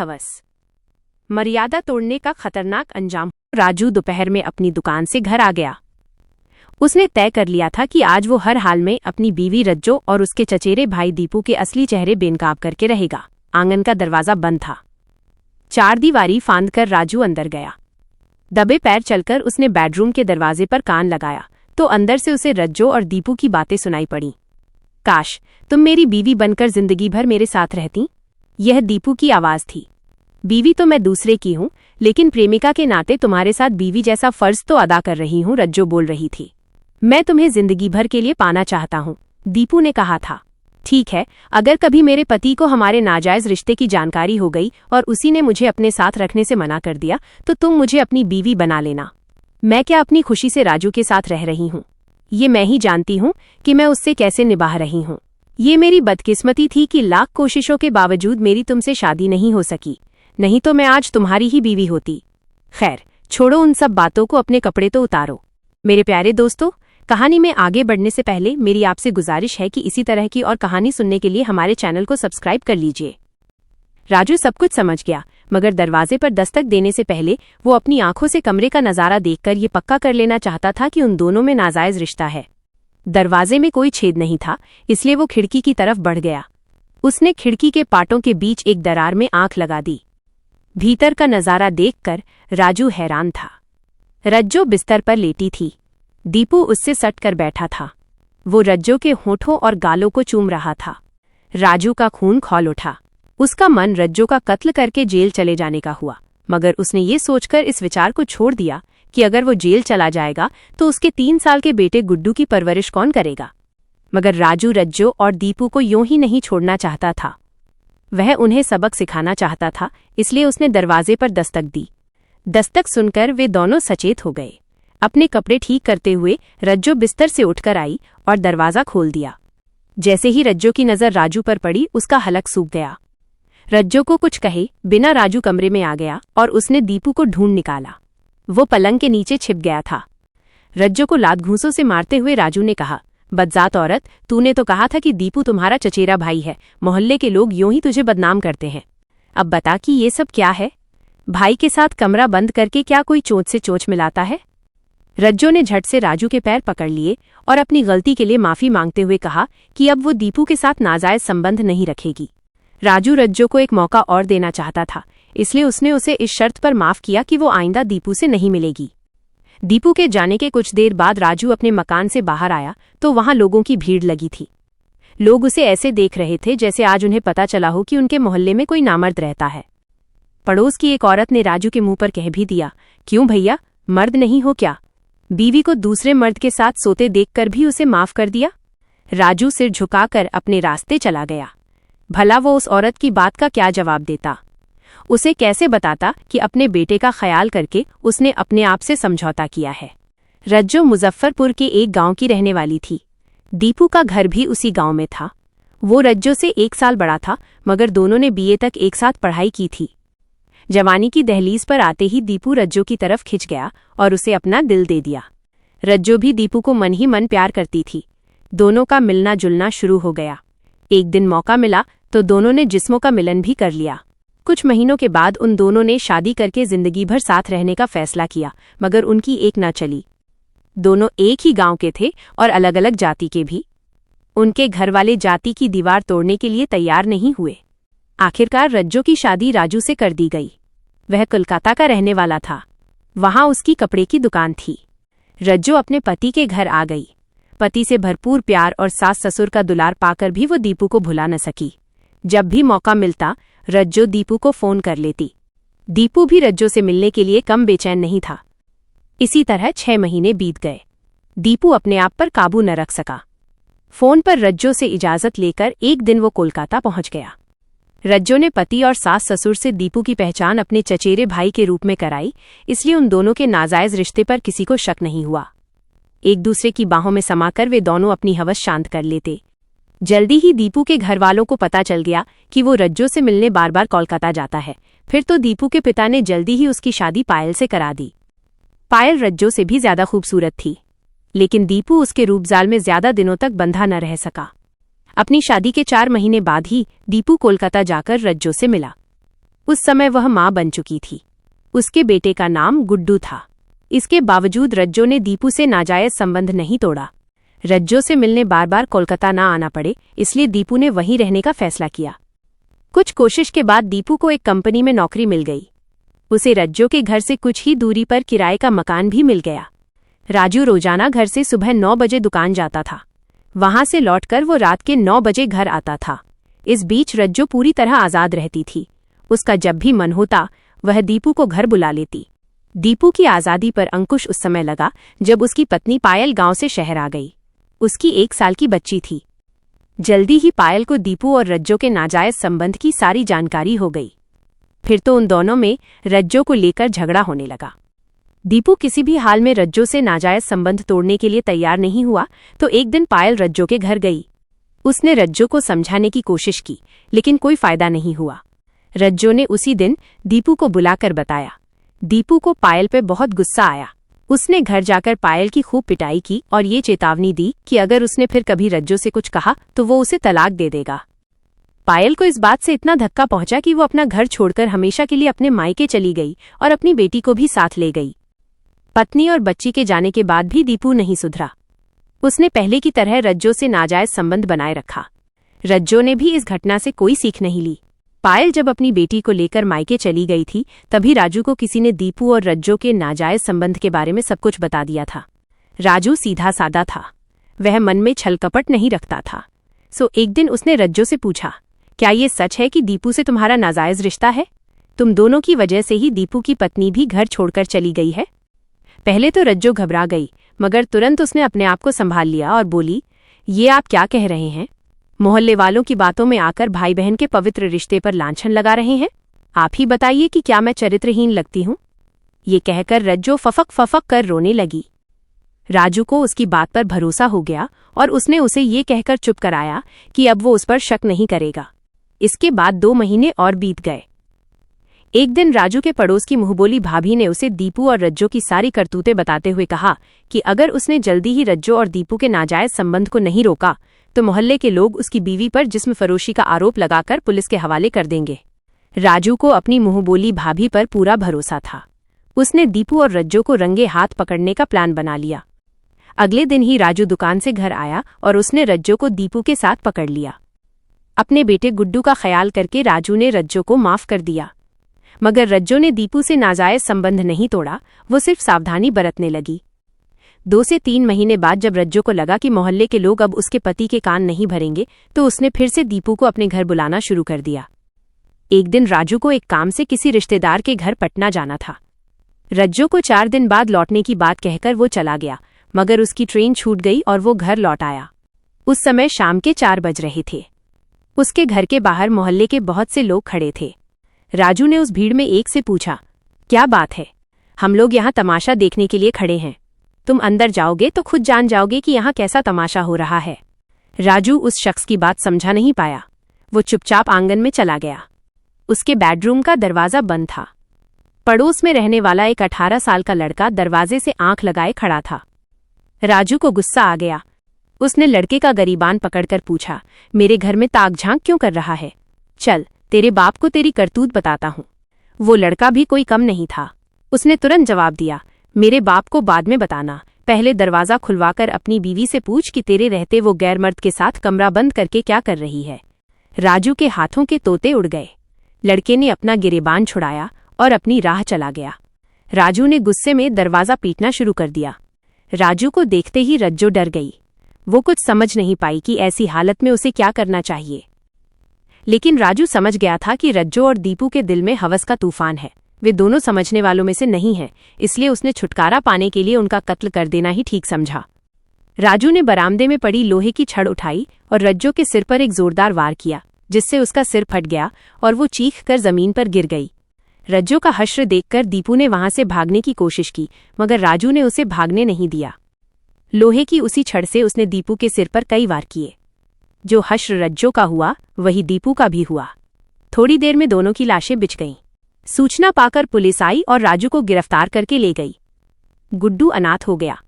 हवस। मर्यादा तोड़ने का खतरनाक अंजाम। राजू दोपहर में अपनी दुकान से घर आ गया। उसने तय कर लिया था कि आज वो हर हाल में अपनी बीवी रज्जो और उसके चचेरे भाई दीपू के असली चेहरे बेनकाब करके रहेगा। आंगन का दरवाजा बंद था। चारदीवारी फांद कर राजू अंदर गया। दबे पैर चलकर उसने बेडरूम के दरवाजे पर कान लगाया तो अंदर से उसे रज्जो और दीपू की बातें सुनाई पड़ी। काश तुम मेरी बीवी बनकर जिंदगी भर मेरे साथ रहती। यह दीपू की आवाज थी। बीवी तो मैं दूसरे की हूं, लेकिन प्रेमिका के नाते तुम्हारे साथ बीवी जैसा फर्ज तो अदा कर रही हूं, रज्जो बोल रही थी। मैं तुम्हें जिंदगी भर के लिए पाना चाहता हूं, दीपू ने कहा था। ठीक है, अगर कभी मेरे पति को हमारे नाजायज रिश्ते की जानकारी हो गई और उसी ने मुझे अपने साथ रखने से मना कर दिया तो तुम मुझे अपनी बीवी बना लेना। मैं क्या अपनी खुशी से राजू के साथ रह रही हूं? ये मैं ही जानती हूं कि मैं उससे कैसे निभा रही हूं। ये मेरी बदकिस्मती थी कि लाख कोशिशों के बावजूद मेरी तुमसे शादी नहीं हो सकी, नहीं तो मैं आज तुम्हारी ही बीवी होती। खैर छोड़ो उन सब बातों को, अपने कपड़े तो उतारो। मेरे प्यारे दोस्तों, कहानी में आगे बढ़ने से पहले मेरी आपसे गुजारिश है कि इसी तरह की और कहानी सुनने के लिए हमारे चैनल को सब्सक्राइब कर लीजिए। राजू सब कुछ समझ गया, मगर दरवाजे पर दस्तक देने से पहले वो अपनी आंखों से कमरे का नजारा देखकर ये पक्का कर लेना चाहता था कि उन दोनों में नाजायज रिश्ता है। दरवाजे में कोई छेद नहीं था, इसलिए वो खिड़की की तरफ बढ़ गया। उसने खिड़की के पाटों के बीच एक दरार में आंख लगा दी। भीतर का नजारा देखकर राजू हैरान था। रज्जो बिस्तर पर लेटी थी। दीपू उससे सट कर बैठा था। वो रज्जो के होठों और गालों को चूम रहा था। राजू का खून खौल उठा। उसका मन रज्जो का कत्ल करके जेल चले जाने का हुआ, मगर उसने ये सोचकर इस विचार को छोड़ दिया कि अगर वो जेल चला जाएगा तो उसके 3 साल के बेटे गुड्डू की परवरिश कौन करेगा। मगर राजू रज्जो और दीपू को यूं ही नहीं छोड़ना चाहता था। वह उन्हें सबक सिखाना चाहता था, इसलिए उसने दरवाजे पर दस्तक दी। दस्तक सुनकर वे दोनों सचेत हो गए। अपने कपड़े ठीक करते हुए रज्जो बिस्तर से उठकर आई और दरवाजा खोल दिया। जैसे ही रज्जो की नजर राजू पर पड़ी, उसका हलक सूख गया। रज्जो को कुछ कहे बिना राजू कमरे में आ गया और उसने दीपू को ढूंढ निकाला। वो पलंग के नीचे छिप गया था। रज्जो को लात घूंसों से मारते हुए राजू ने कहा, बदजात औरत, तूने तो कहा था कि दीपू तुम्हारा चचेरा भाई है। मोहल्ले के लोग यूं ही तुझे बदनाम करते हैं। अब बता कि ये सब क्या है? भाई के साथ कमरा बंद करके क्या कोई चोंच से चोंच मिलाता है? रज्जो ने झट से राजू के पैर पकड़ लिए और अपनी गलती के लिए माफी मांगते हुए कहा कि अब वो दीपू के साथ नाजायज संबंध नहीं रखेगी। राजू रज्जो को एक मौका और देना चाहता था, इसलिए उसने उसे इस शर्त पर माफ किया कि वो आइंदा दीपू से नहीं मिलेगी। दीपू के जाने के कुछ देर बाद राजू अपने मकान से बाहर आया तो वहां लोगों की भीड़ लगी थी। लोग उसे ऐसे देख रहे थे जैसे आज उन्हें पता चला हो कि उनके मोहल्ले में कोई नामर्द रहता है। पड़ोस की एक औरत ने राजू के मुंह पर कह भी दिया, क्यों भैया, मर्द नहीं हो क्या? बीवी को दूसरे मर्द के साथ सोते देखकर भी उसे माफ कर दिया। राजू सिर झुकाकर अपने रास्ते चला गया। भला वो उस औरत की बात का क्या जवाब देता? उसे कैसे बताता कि अपने बेटे का ख्याल करके उसने अपने आप से समझौता किया है। रज्जो मुजफ्फरपुर के एक गांव की रहने वाली थी। दीपू का घर भी उसी गांव में था। वो रज्जो से 1 साल बड़ा था, मगर दोनों ने बीए तक एक साथ पढ़ाई की थी। जवानी की दहलीज पर आते ही दीपू रज्जो की तरफ खिंच गया और उसे अपना दिल दे दिया। रज्जो भी दीपू को मन ही मन प्यार करती थी। दोनों का मिलना जुलना शुरू हो गया। एक दिन मौका मिला तो दोनों ने जिस्मों का मिलन भी कर लिया। कुछ महीनों के बाद उन दोनों ने शादी करके जिंदगी भर साथ रहने का फैसला किया, मगर उनकी एक न चली। दोनों एक ही गांव के थे और अलग अलग जाति के भी। उनके घरवाले जाति की दीवार तोड़ने के लिए तैयार नहीं हुए। आखिरकार रज्जो की शादी राजू से कर दी गई। वह कोलकाता का रहने वाला था। वहां उसकी कपड़े की दुकान थी। रज्जो अपने पति के घर आ गई। पति से भरपूर प्यार और सास ससुर का दुलार पाकर भी वो दीपू को भुला न सकी। जब भी मौका मिलता रज्जो दीपू को फोन कर लेती। दीपू भी रज्जो से मिलने के लिए कम बेचैन नहीं था। इसी तरह 6 महीने बीत गए। दीपू अपने आप पर काबू न रख सका। फोन पर रज्जो से इजाजत लेकर एक दिन वो कोलकाता पहुंच गया। रज्जो ने पति और सास ससुर से दीपू की पहचान अपने चचेरे भाई के रूप में कराई, इसलिए उन दोनों के नाजायज रिश्ते पर किसी को शक नहीं हुआ। एक दूसरे की बाहों में समाकर वे दोनों अपनी हवस शांत कर लेते। जल्दी ही दीपू के घरवालों को पता चल गया कि वो रज्जो से मिलने बार बार कोलकाता जाता है। फिर तो दीपू के पिता ने जल्दी ही उसकी शादी पायल से करा दी। पायल रज्जो से भी ज्यादा खूबसूरत थी, लेकिन दीपू उसके रूपजाल में ज्यादा दिनों तक बंधा न रह सका। अपनी शादी के 4 महीने बाद ही दीपू कोलकाता जाकर रज्जो से मिला। उस समय वह मां बन चुकी थी। उसके बेटे का नाम गुड्डू था। इसके बावजूद रज्जो ने दीपू से नाजायज संबंध नहीं तोड़ा। रज्जो से मिलने बार बार कोलकाता ना आना पड़े, इसलिए दीपू ने वहीं रहने का फैसला किया। कुछ कोशिश के बाद दीपू को एक कंपनी में नौकरी मिल गई। उसे रज्जो के घर से कुछ ही दूरी पर किराए का मकान भी मिल गया। राजू रोजाना घर से सुबह 9 बजे दुकान जाता था। वहां से लौटकर वो रात के 9 बजे घर आता था। इस बीच रज्जो पूरी तरह आजाद रहती थी। उसका जब भी मन होता वह दीपू को घर बुला लेती। दीपू की आज़ादी पर अंकुश उस समय लगा जब उसकी पत्नी पायल गांव से शहर आ गई। उसकी 1 साल की बच्ची थी। जल्दी ही पायल को दीपू और रज्जो के नाजायज संबंध की सारी जानकारी हो गई। फिर तो उन दोनों में रज्जो को लेकर झगड़ा होने लगा। दीपू किसी भी हाल में रज्जो से नाजायज संबंध तोड़ने के लिए तैयार नहीं हुआ, तो एक दिन पायल रज्जो के घर गई। उसने रज्जो को समझाने की कोशिश की, लेकिन कोई फायदा नहीं हुआ। रज्जो ने उसी दिन दीपू को बुलाकर बताया। दीपू को पायल पे बहुत गुस्सा आया। उसने घर जाकर पायल की खूब पिटाई की और ये चेतावनी दी कि अगर उसने फिर कभी रज्जो से कुछ कहा तो वो उसे तलाक दे देगा। पायल को इस बात से इतना धक्का पहुंचा कि वो अपना घर छोड़कर हमेशा के लिए अपने मायके चली गई और अपनी बेटी को भी साथ ले गई। पत्नी और बच्ची के जाने के बाद भी दीपू नहीं सुधरा। उसने पहले की तरह रज्जो से नाजायज संबंध बनाए रखा। रज्जो ने भी इस घटना से कोई सीख नहीं ली। पायल जब अपनी बेटी को लेकर मायके चली गई थी, तभी राजू को किसी ने दीपू और रज्जो के नाजायज संबंध के बारे में सब कुछ बता दिया था। राजू सीधा सादा था। वह मन में छल कपट नहीं रखता था। सो एक दिन उसने रज्जो से पूछा, क्या ये सच है कि दीपू से तुम्हारा नाजायज रिश्ता है? तुम दोनों की वजह से ही दीपू की पत्नी भी घर छोड़कर चली गई है। पहले तो रज्जो घबरा गई, मगर तुरंत उसने अपने आप को संभाल लिया और बोली, ये आप क्या कह रहे हैं? मोहल्ले वालों की बातों में आकर भाई बहन के पवित्र रिश्ते पर लांछन लगा रहे हैं। आप ही बताइए कि क्या मैं चरित्रहीन लगती हूँ? ये कहकर रज्जो फफक फफक कर रोने लगी। राजू को उसकी बात पर भरोसा हो गया और उसने उसे ये कहकर चुप कराया कि अब वो उस पर शक नहीं करेगा। इसके बाद 2 महीने और बीत गए। एक दिन राजू के पड़ोस की मुंहबोली भाभी ने उसे दीपू और रज्जो की सारी करतूतें बताते हुए कहा कि अगर उसने जल्दी ही रज्जो और दीपू के नाजायज संबंध को नहीं रोका तो मोहल्ले के लोग उसकी बीवी पर जिस्म फरोशी का आरोप लगाकर पुलिस के हवाले कर देंगे। राजू को अपनी मुंहबोली भाभी पर पूरा भरोसा था। उसने दीपू और रज्जो को रंगे हाथ पकड़ने का प्लान बना लिया। अगले दिन ही राजू दुकान से घर आया और उसने रज्जो को दीपू के साथ पकड़ लिया। अपने बेटे गुड्डू का ख्याल करके राजू ने रज्जो को माफ कर दिया, मगर रज्जो ने दीपू से नाजायज संबंध नहीं तोड़ा। वो सिर्फ सावधानी बरतने लगी। 2 से 3 महीने बाद जब रज्जो को लगा कि मोहल्ले के लोग अब उसके पति के कान नहीं भरेंगे, तो उसने फिर से दीपू को अपने घर बुलाना शुरू कर दिया। एक दिन राजू को एक काम से किसी रिश्तेदार के घर पटना जाना था। रज्जो को 4 दिन बाद लौटने की बात कहकर वो चला गया, मगर उसकी ट्रेन छूट गई और वो घर लौट आया। उस समय शाम के 4 बज रहे थे। उसके घर के बाहर मोहल्ले के बहुत से लोग खड़े थे। राजू ने उस भीड़ में एक से पूछा, क्या बात है? हम लोग यहाँ तमाशा देखने के लिए खड़े हैं। तुम अंदर जाओगे तो खुद जान जाओगे कि यहाँ कैसा तमाशा हो रहा है। राजू उस शख्स की बात समझा नहीं पाया। वो चुपचाप आंगन में चला गया। उसके बेडरूम का दरवाज़ा बंद था। पड़ोस में रहने वाला एक 18 साल का लड़का दरवाजे से आंख लगाए खड़ा था। राजू को गुस्सा आ गया। उसने लड़के का गरीबान पकड़कर पूछा, मेरे घर में ताक झांक क्यों कर रहा है? चल, तेरे बाप को तेरी करतूत बताता हूँ। वो लड़का भी कोई कम नहीं था। उसने तुरंत जवाब दिया, मेरे बाप को बाद में बताना, पहले दरवाज़ा खुलवाकर अपनी बीवी से पूछ कि तेरे रहते वो गैर मर्द के साथ कमरा बंद करके क्या कर रही है। राजू के हाथों के तोते उड़ गए। लड़के ने अपना गिरेबान छुड़ाया और अपनी राह चला गया। राजू ने गुस्से में दरवाज़ा पीटना शुरू कर दिया। राजू को देखते ही रज्जो डर गई। वो कुछ समझ नहीं पाई कि ऐसी हालत में उसे क्या करना चाहिए। लेकिन राजू समझ गया था कि रज्जो और दीपू के दिल में हवस का तूफान है। वे दोनों समझने वालों में से नहीं हैं, इसलिए उसने छुटकारा पाने के लिए उनका कत्ल कर देना ही ठीक समझा। राजू ने बरामदे में पड़ी लोहे की छड़ उठाई और रज्जो के सिर पर एक जोरदार वार किया, जिससे उसका सिर फट गया और वो चीख कर जमीन पर गिर गई। रज्जो का हश्र देखकर दीपू ने वहां से भागने की कोशिश की, मगर राजू ने उसे भागने नहीं दिया। लोहे की उसी छड़ से उसने दीपू के सिर पर कई वार किए। जो हश्र रज्जो का हुआ वही दीपू का भी हुआ। थोड़ी देर में दोनों की लाशें बिछ गईं। सूचना पाकर पुलिस आई और राजू को गिरफ्तार करके ले गई। गुड्डू अनाथ हो गया।